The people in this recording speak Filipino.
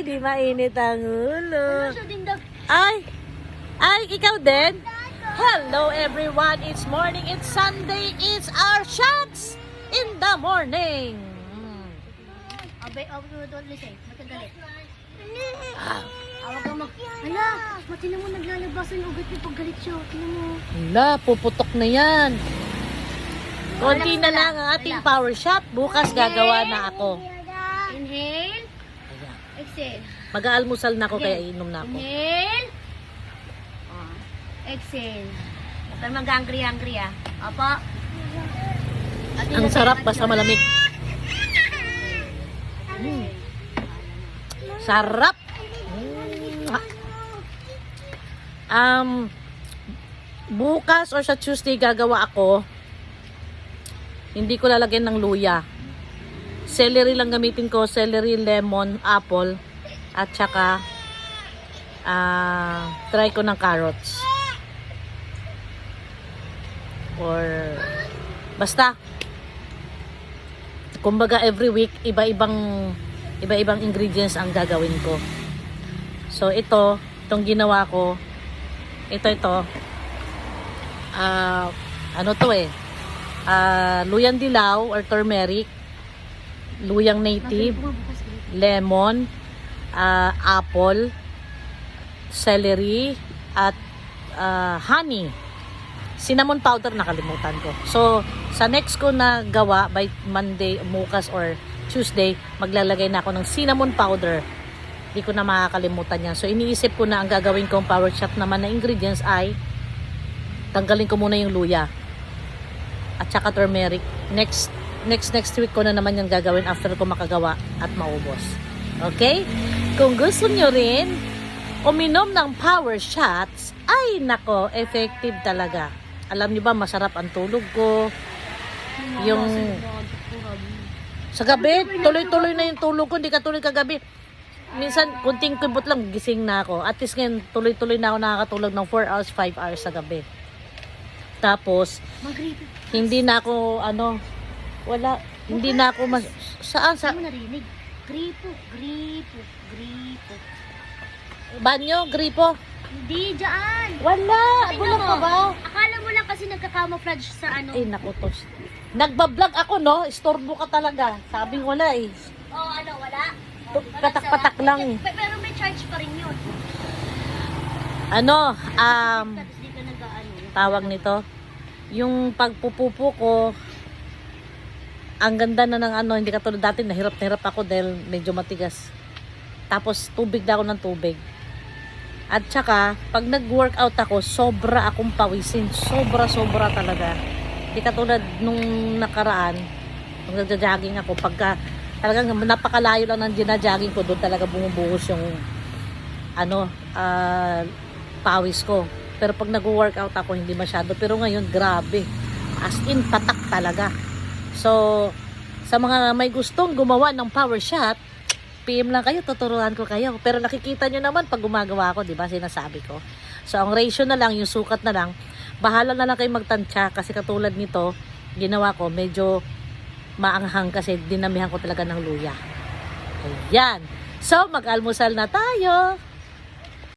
di mainit ang ulo. Ano siya din daw? Ay, ikaw din? Hello everyone, it's morning, it's Sunday, it's our shots in the morning. Abay, mo doon, Lisay. Matagalit. Awag ka mag... Hala, matinan mo naglalabasan yung ugat niya pag galit siya. Tinan mo. Wala, puputok na yan. Konti na lang ang ating power shot. Bukas gagawa na ako. Inhale. Exhale. Mag-aalmusal na ako kaya inom na ako. Inhale. Exhale. Huwag kang mag-hungry-hungry ah. Opo. Ang sarap basta malamig. Sarap. Bukas or sa Tuesday gagawa ako. Hindi ko lalagyan ng luya. Celery lang gamitin ko, celery, lemon, apple at saka try ko ng carrots. Or basta kumbaga every week iba-ibang ingredients ang gagawin ko. So itong ginawa ko, ito ano to luyang dilaw or turmeric, luyang native, lemon, apple, celery at honey. Cinnamon powder nakalimutan ko. So sa next ko na gawa by Monday, bukas or Tuesday, maglalagay na ako ng cinnamon powder. Hindi ko na makakalimutan yan. So iniisip ko na ang gagawin kong power shot naman na ingredients ay tanggalin ko muna yung luya at saka turmeric. Next week ko na naman yung gagawin after ko makagawa at maubos. Okay? Kung gusto nyo rin uminom ng power shots, ay nako, effective talaga. Alam niyo ba, masarap ang tulog ko. Yung sa gabi, tuloy-tuloy na yung tulog ko. Hindi katulad kagabi. Minsan, kunting kibot lang, gising na ako. At least ngayon, tuloy-tuloy na ako nakakatulog ng 4 hours, 5 hours sa gabi. Tapos, hindi na ako, hindi na ako, saan? Saan mo narinig? Gripo. Banyo, gripo? Hindi, dyan. Wala, bulok ka ba? Akala mo lang kasi nagka-camouflage sa ano. Ay, naku to. Nagbablog ako, no? Istorbo ka talaga. Sabing wala eh. Wala? Patak-patak lang. Pero may charge pa rin yun. Di ka Tawag nito, yung pagpupupo ko, ang ganda na ng hindi katulad dati, nahirap ako dahil medyo matigas. Tapos tubig na ako ng tubig. At saka, pag nag-workout ako, sobra akong pawisin. Sobra talaga. Di katulad nung nakaraan, nung nagja-jogging ako, pagka talagang napakalayo lang ng gina-jogging ko, doon talaga bumubuhos yung pawis ko. Pero pag nag-workout ako, hindi masyado. Pero ngayon, grabe. As in, patak talaga. So, sa mga may gustong gumawa ng power shot, PM lang kayo, tuturuan ko kayo. Pero nakikita nyo naman pag gumagawa ako, di ba? Sinasabi ko. So, ang ratio na lang, yung sukat na lang, bahala na lang kayo magtansya kasi katulad nito, ginawa ko, medyo maanghang kasi dinamihan ko talaga ng luya. Ayan. So, mag-almusal na tayo.